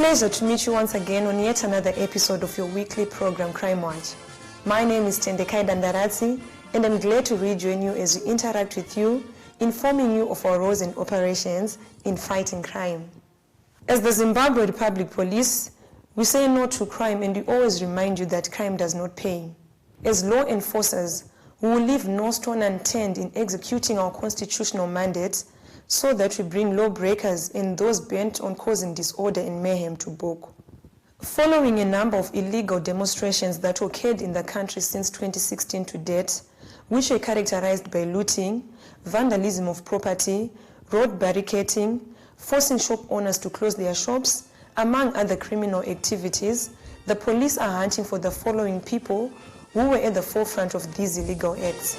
pleasure to meet you once again on yet another episode of your weekly program, Crime Watch. My name is Tendekai Dandaradzi, and I'm glad to rejoin you as we interact with you, informing you of our roles and operations in fighting crime. As the Zimbabwe Republic Police, we say no to crime, and we always remind you that crime does not pay. As law enforcers, we will leave no stone unturned in executing our constitutional mandate so that we bring lawbreakers and those bent on causing disorder and mayhem to book. Following a number of illegal demonstrations that occurred in the country since 2016 to date, which were characterized by looting, vandalism of property, road barricading, forcing shop owners to close their shops, among other criminal activities, the police are hunting for the following people who were at the forefront of these illegal acts.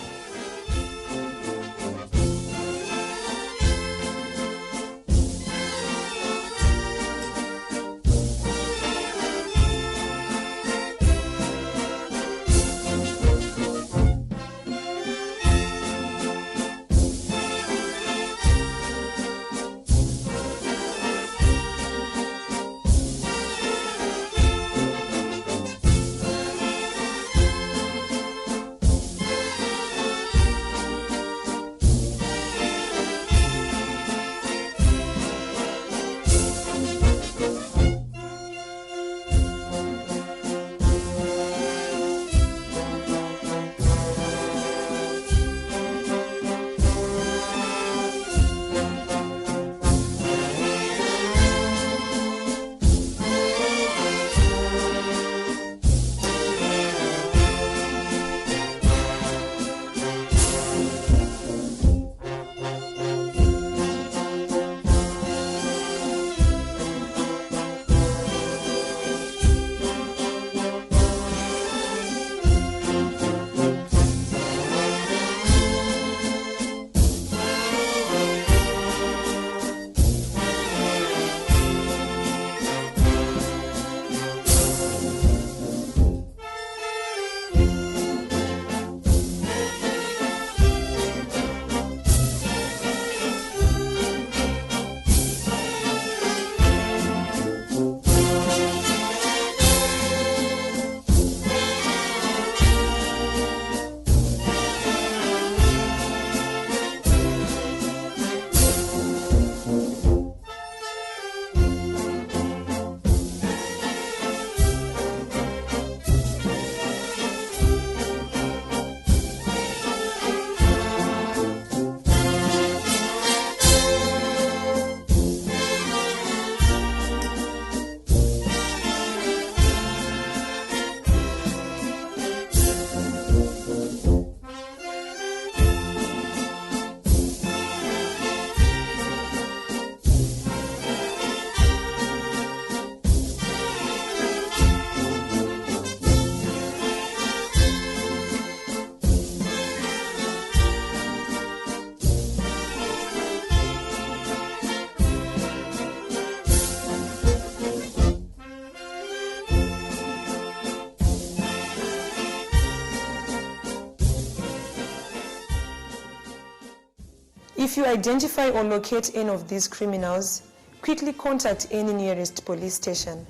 If you identify or locate any of these criminals, quickly contact any nearest police station.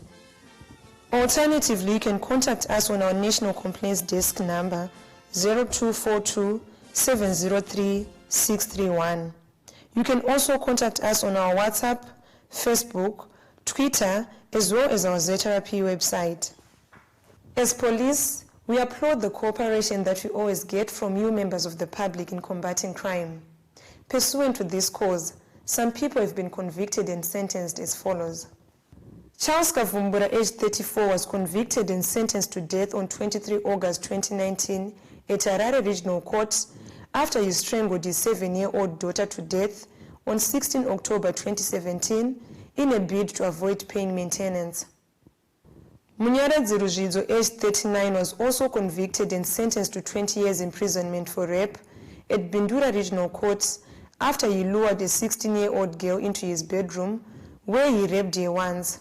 Alternatively, you can contact us on our National Complaints Desk number 0242 703 631. You can also contact us on our WhatsApp, Facebook, Twitter, as well as our ZRP website. As police, we applaud the cooperation that we always get from you members of the public in combating crime. Pursuant to this cause, some people have been convicted and sentenced as follows. Charles Kavumbura, aged 34, was convicted and sentenced to death on 23 August 2019 at Harare Regional Court after he strangled his 7-year-old daughter to death on 16 October 2017 in a bid to avoid paying maintenance. Munyaradzi Ruzhidzo, aged 39, was also convicted and sentenced to 20 years imprisonment for rape at Bindura Regional Court after he lured a 16-year-old girl into his bedroom where he raped her once.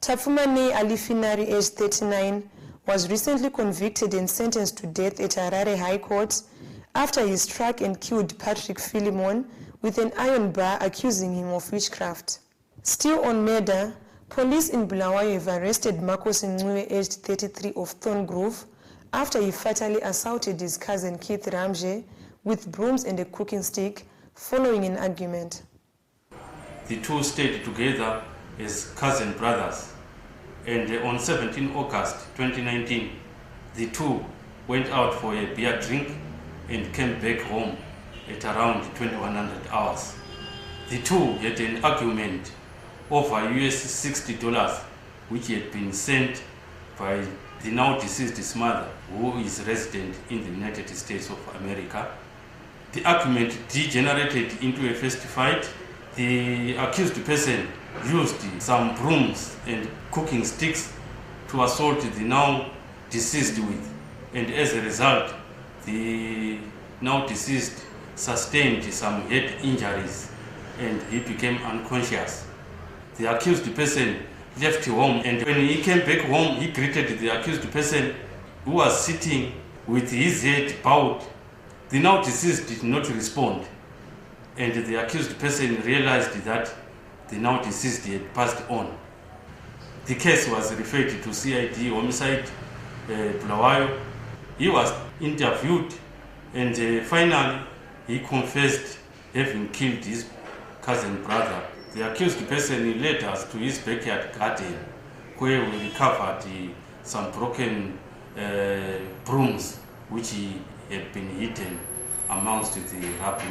Tapfumane Alifinari, aged 39, was recently convicted and sentenced to death at Harare High Court after he struck and killed Patrick Philemon with an iron bar, accusing him of witchcraft. Still on murder, Police in Bulawayo have arrested Marcos Ncube, aged 33, of Thorn Grove, after he fatally assaulted his cousin Keith Ramje with brooms and a cooking stick following an argument. The two stayed together as cousin brothers, and on 17 August 2019, the two went out for a beer drink and came back home at around 2100 hours. The two had an argument over $60, which had been sent by the now deceased mother, who is resident in the United States of America. The argument degenerated into a fist fight. The accused person used some brooms and cooking sticks to assault the now deceased with, and as a result, the now deceased sustained some head injuries and he became unconscious. The accused person left home, and when he came back home, he greeted the accused person, who was sitting with his head bowed. The now deceased did not respond, and the accused person realized that the now deceased had passed on. The case was referred to CID Homicide Bulawayo. He was interviewed, and finally he confessed having killed his cousin brother. The accused person led us to his backyard garden, where we recovered some broken brooms which he had been hidden amongst the rubble.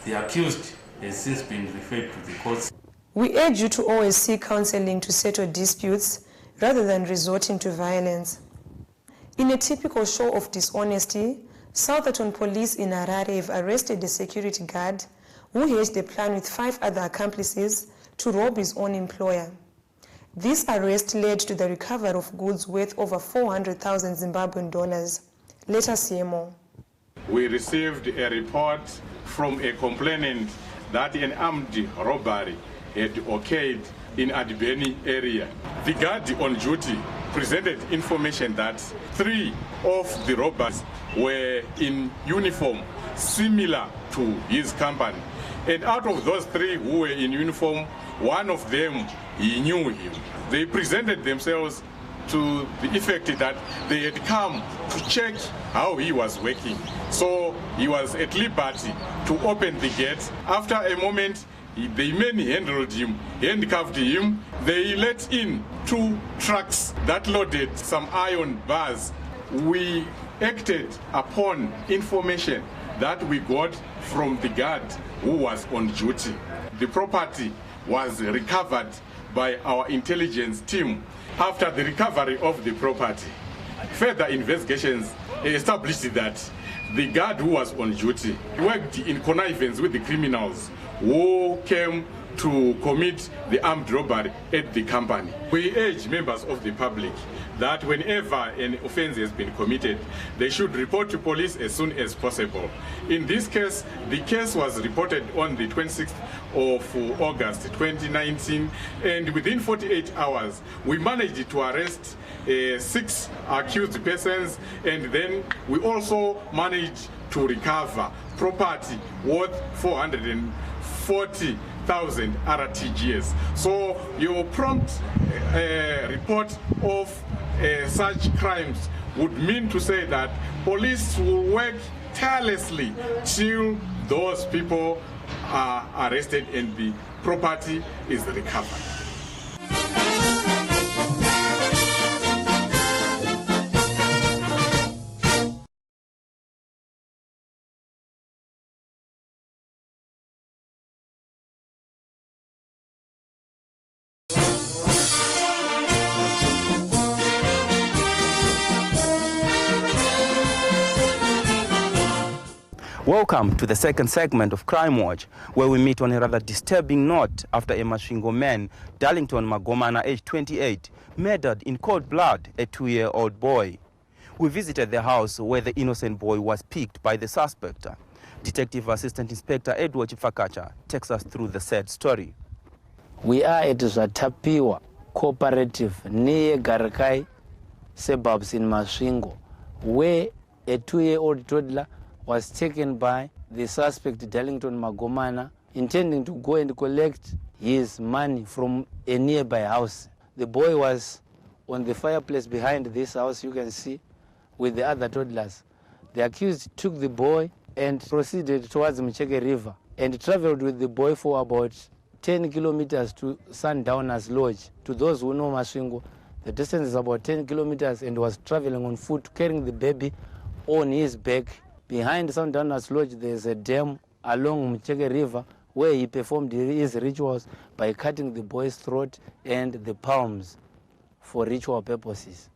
The accused has since been referred to the courts. We urge you to always seek counseling to settle disputes rather than resorting to violence. In a typical show of dishonesty, Southerton police in Harare have arrested a security guard who hatched a plan with 5 other accomplices to rob his own employer. This arrest led to the recovery of goods worth over 400,000 Zimbabwean dollars. Let us hear more. We received a report from a complainant that an armed robbery had occurred in Adibeni area. The guard on duty presented information that 3 of the robbers were in uniform similar to his company. And out of those 3 who were in uniform, one of them, he knew him. They presented themselves to the effect that they had come to check how he was working. So he was at liberty to open the gate. After a moment, they manhandled him, handcuffed him. They let in 2 trucks that loaded some iron bars. We acted upon information that we got from the guard who was on duty. The property was recovered by our intelligence team. After the recovery of the property, further investigations established that the guard who was on duty worked in connivance with the criminals who came to commit the armed robbery at the company. We urge members of the public that whenever an offense has been committed, they should report to police as soon as possible. In this case, the case was reported on the 26th of August 2019, and within 48 hours, we managed to arrest 6 accused persons, and then we also managed to recover property worth 440,000 RTGS. So your prompt report of such crimes would mean to say that police will work tirelessly till those people are arrested and the property is recovered. Welcome to the second segment of Crime Watch, where we meet on a rather disturbing note after a Masvingo man, Darlington Magomana, aged 28, murdered in cold blood a 2-year-old boy. We visited the house where the innocent boy was picked by the suspect. Detective Assistant Inspector Edward Chifakacha takes us through the sad story. We are at Zatapiwa Cooperative near Garakai suburbs in Masvingo, where a 2-year-old toddler was taken by the suspect Darlington Magomana, intending to go and collect his money from a nearby house. The boy was on the fireplace behind this house, you can see, with the other toddlers. The accused took the boy and proceeded towards Mcheke River and traveled with the boy for about 10 kilometers to Sundowner's Lodge. To those who know Masvingo, the distance is about 10 kilometers, and was traveling on foot, carrying the baby on his back. Behind Sundowner's Lodge, there's a dam along Mcheke River where he performed his rituals by cutting the boy's throat and the palms for ritual purposes.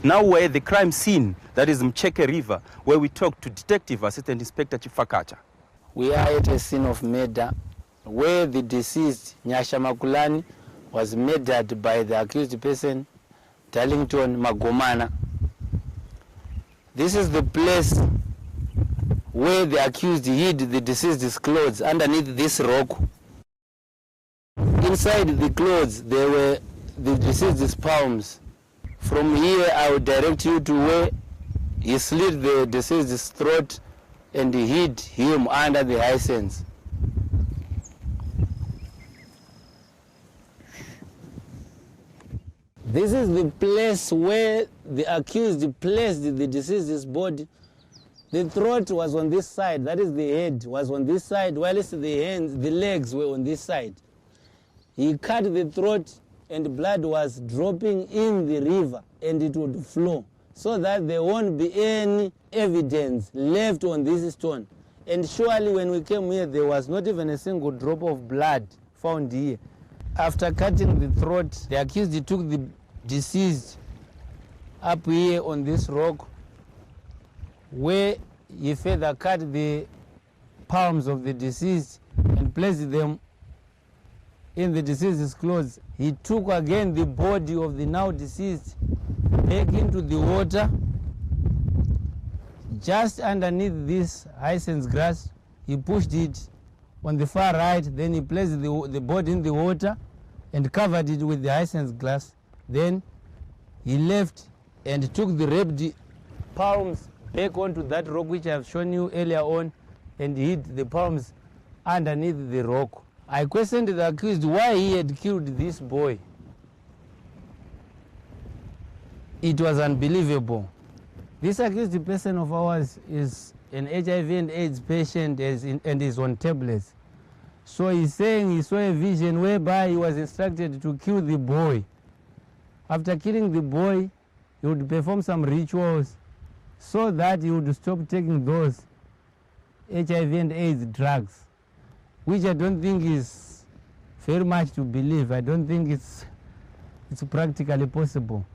Now we're at the crime scene, that is Mcheke River, where we talk to Detective Assistant Inspector Chifakacha. We are at a scene of murder where the deceased, Nyasha Makulani, was murdered by the accused person, Darlington Magomana. This is the place where the accused hid the deceased's clothes underneath this rock. Inside the clothes, there were the deceased's palms. From here, I will direct you to where he slit the deceased's throat and hid him under the hyacinths. This is the place where the accused placed the deceased's body. The throat was on this side, that is the head was on this side, whilst the hands, the legs were on this side. He cut the throat and blood was dropping in the river and it would flow so that there won't be any evidence left on this stone. And surely when we came here, there was not even a single drop of blood found here. After cutting the throat, the accused took the deceased up here on this rock where he further cut the palms of the deceased and placed them in the deceased's clothes. He took again the body of the now deceased back into the water just underneath this hyacinth grass. He pushed it on the far right, then he placed the body in the water and covered it with the hyacinth grass. Then he left and took the wrapped palms back onto that rock which I have shown you earlier on and hid the palms underneath the rock. I questioned the accused why he had killed this boy. It was unbelievable. This accused person of ours is an HIV and AIDS patient and is on tablets. So he's saying he saw a vision whereby he was instructed to kill the boy. After killing the boy, he would perform some rituals so that he would stop taking those HIV and AIDS drugs, which I don't think is very much to believe. I don't think it's practically possible.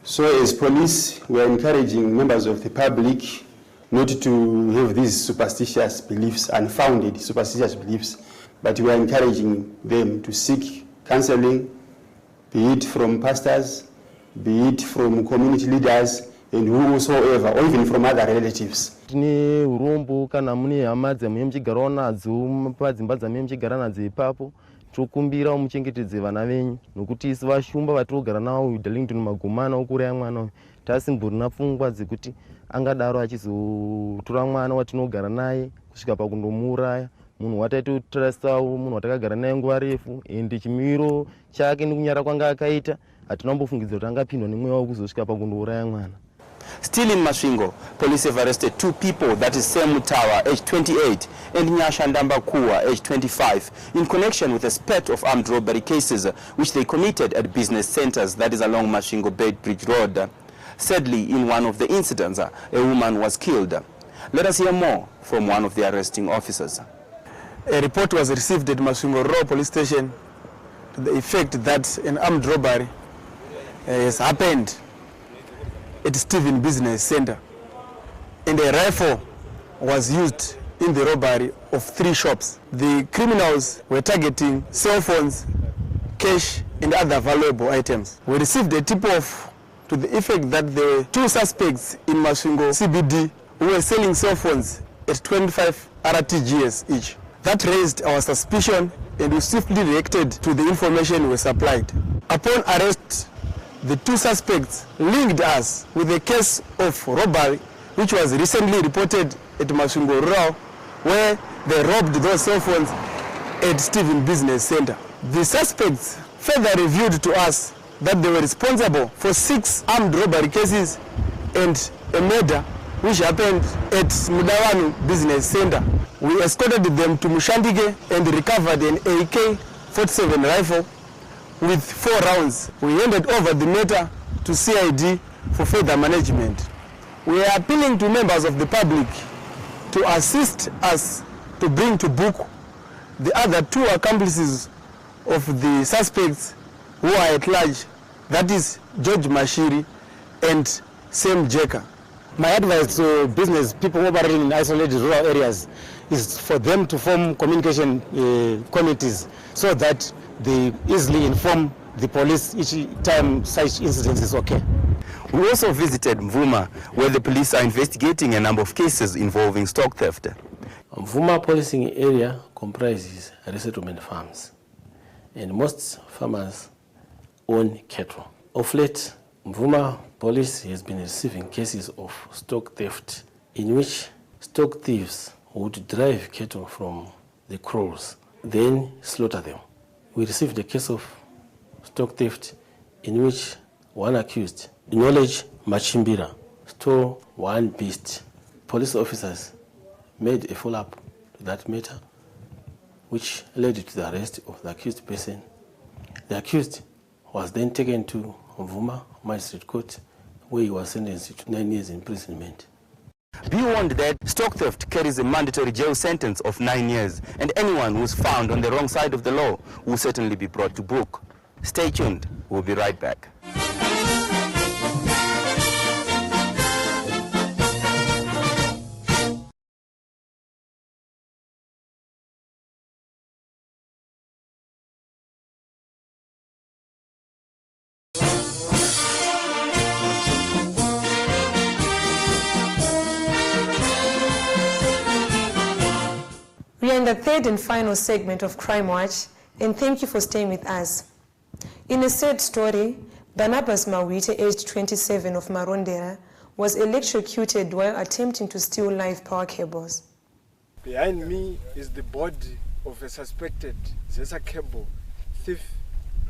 So as police, we are encouraging members of the public not to have these superstitious beliefs, unfounded superstitious beliefs, but we are encouraging them to seek counseling, be it from pastors, be it from community leaders, and whosoever, or even from other relatives. Tine urombo kana mune hama dzamwe muchigara nadzo padzimba dzamwe muchigara nadzo ipapo, tokumbira muchengetedze vana venyu nokuti isi vashumba vatinogara navo Darlington Magomana okuuraya mwana uyu tasimborina pfungwa dzekuti angadaro achizotora mwana watinogara naye kusvika pakundomuuraya, munhu wataitotrastawo, munhu watakagara naye nguva refu, ende chimiro chake nekunyara kwanga akaita hatina kumbofungidzira kuti angapindwa nemweya wekuzosvika pakundouraya mwana. Still in Masvingo, police have arrested two people, that is Sam Mutawa, age 28, and Nyasha Ndambakua, age 25, in connection with a spate of armed robbery cases which they committed at business centers, that is along Masvingo Bridge Road. Sadly, in one of the incidents, a woman was killed. Let us hear more from one of the arresting officers. A report was received at Masvingo Row Police Station to the effect that an armed robbery has happened at Stephen Business Center, and a rifle was used in the robbery of 3 shops. The criminals were targeting cell phones, cash and other valuable items. We received a tip-off to the effect that there were 2 suspects in Masvingo CBD who were selling cell phones at 25 RTGS each. That raised our suspicion and we swiftly reacted to the information we were supplied. Upon arrest, the 2 suspects linked us with a case of robbery which was recently reported at Masvingo Row, where they robbed those cell phones at Stephen Business Center. The suspects further revealed to us that they were responsible for 6 armed robbery cases and a murder which happened at Mudawanu Business Center. We escorted them to Mushandike and recovered an AK-47 rifle with 4 rounds. We handed over the matter to CID for further management. We are appealing to members of the public to assist us to bring to book the other 2 accomplices of the suspects who are at large, that is George Mashiri and Sam Jeka. My advice to business people operating in isolated rural areas is for them to form communication committees so that they easily inform the police each time such incidents occur. We also visited Mvuma, where the police are investigating a number of cases involving stock theft. Mvuma policing area comprises resettlement farms, and most farmers own cattle. Of late, Mvuma police has been receiving cases of stock theft in which stock thieves would drive cattle from the kraals, then slaughter them. We received a case of stock theft in which one accused, Knowledge Machimbira, stole 1 beast. Police officers made a follow-up to that matter, which led to the arrest of the accused person. The accused was then taken to Mvuma Magistrate Court, where he was sentenced to 9 years imprisonment. Be warned that stock theft carries a mandatory jail sentence of 9 years, and anyone who is found on the wrong side of the law will certainly be brought to book. Stay tuned. We'll be right back. We are in the 3rd and final segment of Crime Watch, and thank you for staying with us. In a sad story, Barnabas Mawite, aged 27, of Marondera, was electrocuted while attempting to steal live power cables. Behind me is the body of a suspected Zesa cable thief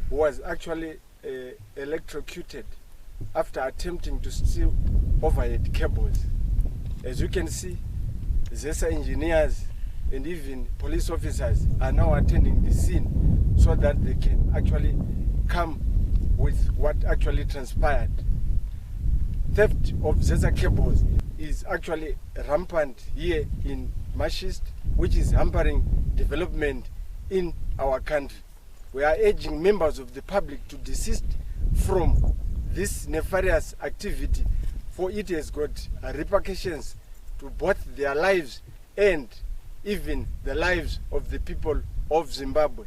who was actually electrocuted after attempting to steal overhead cables. As you can see, Zesa engineers and even police officers are now attending the scene so that they can actually come with what actually transpired. Theft of Zesa cables is actually rampant here in Mashist, which is hampering development in our country. We are urging members of the public to desist from this nefarious activity, for it has got repercussions to both their lives and even the lives of the people of Zimbabwe.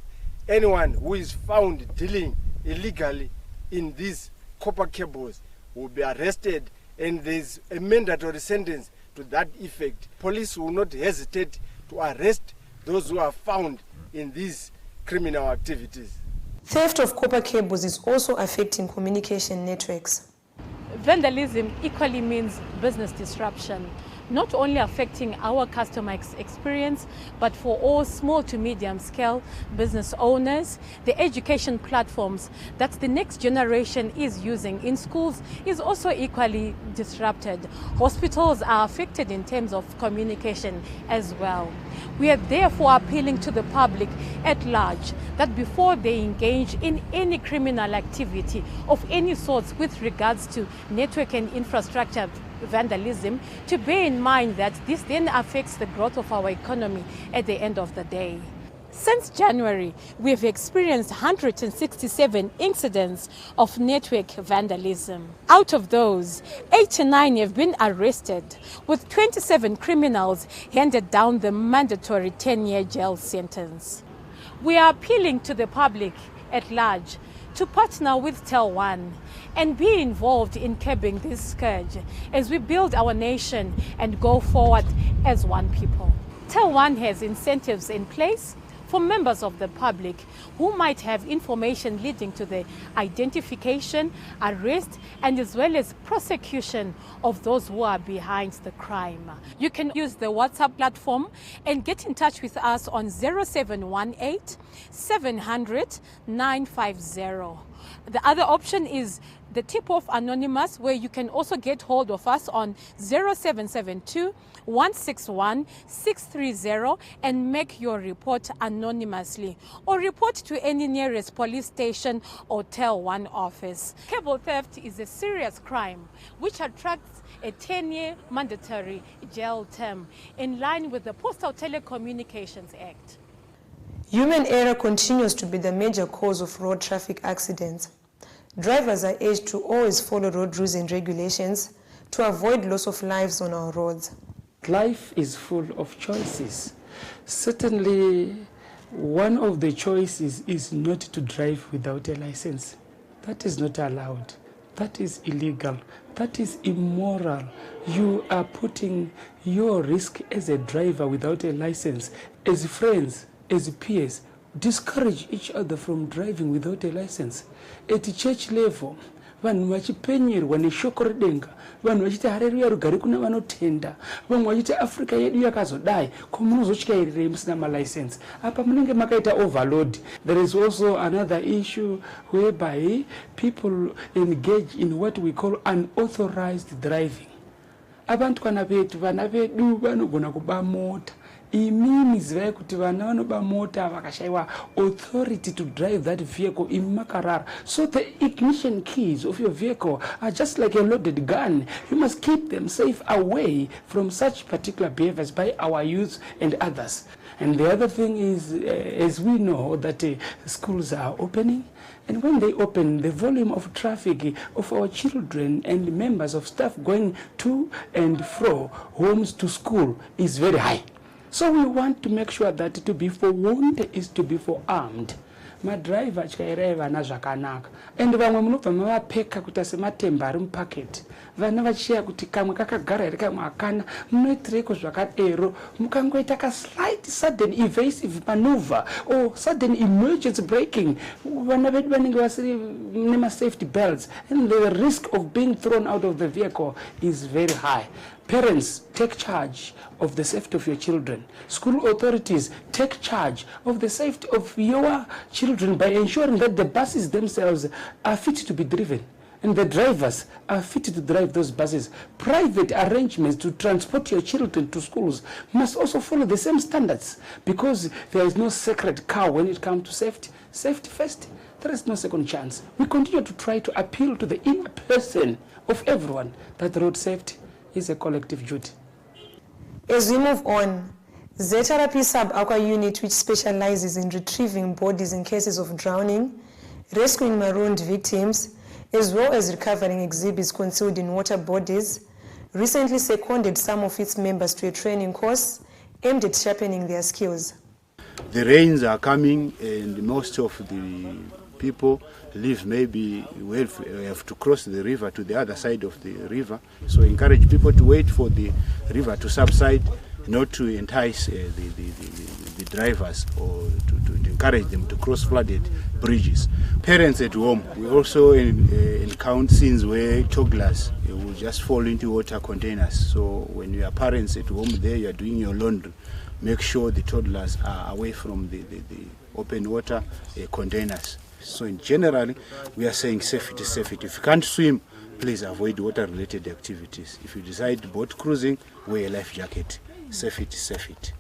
Anyone who is found dealing illegally in these copper cables will be arrested, and there's a mandatory sentence to that effect. Police will not hesitate to arrest those who are found in these criminal activities. Theft of copper cables is also affecting communication networks. Vandalism equally means business disruption, not only affecting our customer experience, but for all small to medium scale business owners. The education platforms that the next generation is using in schools is also equally disrupted. Hospitals are affected in terms of communication as well. We are therefore appealing to the public at large that before they engage in any criminal activity of any sort with regards to network and infrastructure vandalism, to bear in mind that this then affects the growth of our economy at the end of the day. Since January, we have experienced 167 incidents of network vandalism. Out of those, 89 have been arrested, with 27 criminals handed down the mandatory 10-year jail sentence. We are appealing to the public at large to partner with Tel One and be involved in curbing this scourge as we build our nation and go forward as one people. Tel One has incentives in place for members of the public who might have information leading to the identification, arrest, and as well as prosecution of those who are behind the crime. You can use the WhatsApp platform and get in touch with us on 0718 700 950. The other option is the tip-off anonymous, where you can also get hold of us on 0772 161 630 and make your report anonymously, or report to any nearest police station or Tel 1 office. Cable theft is a serious crime which attracts a 10-year mandatory jail term in line with the Postal Telecommunications Act. Human error continues to be the major cause of road traffic accidents. Drivers are urged to always follow road rules and regulations to avoid loss of lives on our roads. Life is full of choices. Certainly, one of the choices is not to drive without a license. That is not allowed. That is illegal. That is immoral. You are putting your risk as a driver without a license. As friends, as peers, discourage each other from driving without a license. At church level, vanhu vachipenyerwa neshoko redenga, vanhu vachiti hareruya rugare kuna vanotenda, vamwe vachiti Afrika yedu yakazodai, ko munozotyairei musina malicense? Apa munenge makaita overload. There is also another issue whereby people engage in what we call unauthorized driving. Abantu kana vetu, vana vedu vanogona kuba mota. Imini zivai kuti vana vanoba mota vakashaiwa authority to drive that vehicle imakarara. So the ignition keys of your vehicle are just like a loaded gun. You must keep them safe away from such particular behaviors by our youth and others. And the other thing is, as we know that schools are opening, and when they open, the volume of traffic of our children and members of staff going to and fro, homes to school, is very high. So we want to make sure that to be forewarned is to be forearmed. Madriver chikaireva vana zvakanaka. And vamwe munobva mavapeka kuti sematemba ari mupaketi. Vana vachiya kuti kamwe kakagara here kamwe hakana. Munoitireko zvakadero. Mukangoita ka slight sudden evasive maneuver or sudden emergency braking. Vana vedu vanenge vasiri nema safety belts, and the risk of being thrown out of the vehicle is very high. Parents, take charge of the safety of your children. School authorities, take charge of the safety of your children by ensuring that the buses themselves are fit to be driven and the drivers are fit to drive those buses. Private arrangements to transport your children to schools must also follow the same standards, because there is no sacred cow when it comes to safety. Safety first, there is no second chance. We continue to try to appeal to the inner person of everyone that road safety is a collective duty. As we move on, ZRP Sub-Aqua Unit, which specializes in retrieving bodies in cases of drowning, rescuing marooned victims, as well as recovering exhibits concealed in water bodies, recently seconded some of its members to a training course aimed at sharpening their skills. The rains are coming, and most of the people live maybe we have to cross the river to the other side of the river. So encourage people to wait for the river to subside, not to entice the drivers or to encourage them to cross flooded bridges. Parents at home, we also encounter scenes where toddlers will just fall into water containers. So when you are parents at home there, you are doing your laundry, make sure the toddlers are away from the open water containers. So in general, we are saying safety, safety. If you can't swim, please avoid water-related activities. If you decide boat cruising, wear a life jacket. Safety, safety.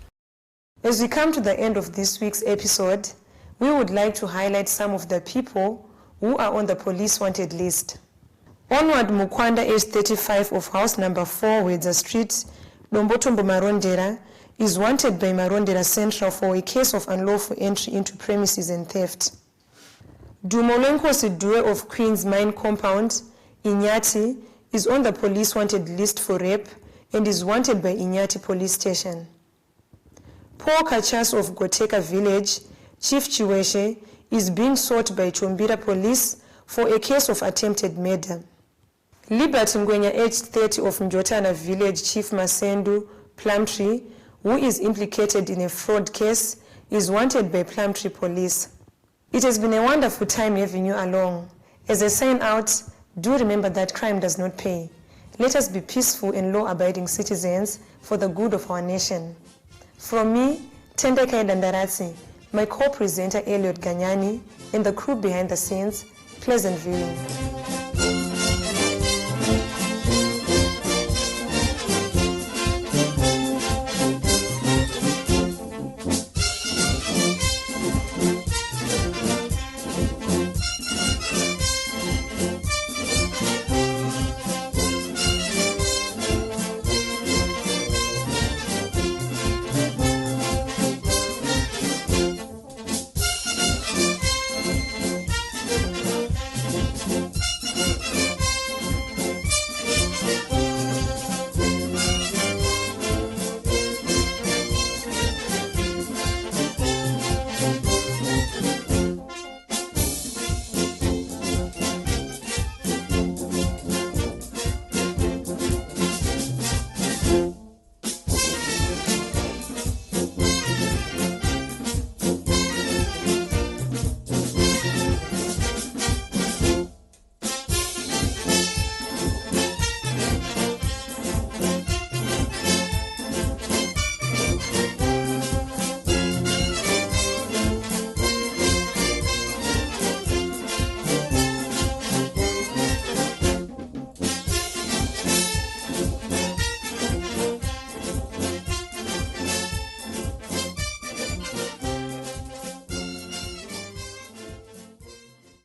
As we come to the end of this week's episode, we would like to highlight some of the people who are on the police wanted list. Onward Mukwanda, age 35, of house number 4, Wedza Street, Dombotombo Marondera, is wanted by Marondera Central for a case of unlawful entry into premises and theft. Dumolenko Sidue of Queen's Mine Compound, Inyati, is on the police wanted list for rape and is wanted by Inyati Police Station. Paul Kachas of Goteka Village, Chief Chiweshe, is being sought by Chombira Police for a case of attempted murder. Liberty Ngwenya, aged 30, of Njotana Village, Chief Masendu Plumtree, who is implicated in a fraud case, is wanted by Plumtree Police. It has been a wonderful time having you along. As I sign out, do remember that crime does not pay. Let us be peaceful and law-abiding citizens for the good of our nation. From me, Tendekai Dandaratsi, my co-presenter Elliot Ganyani, and the crew behind the scenes, pleasant viewing.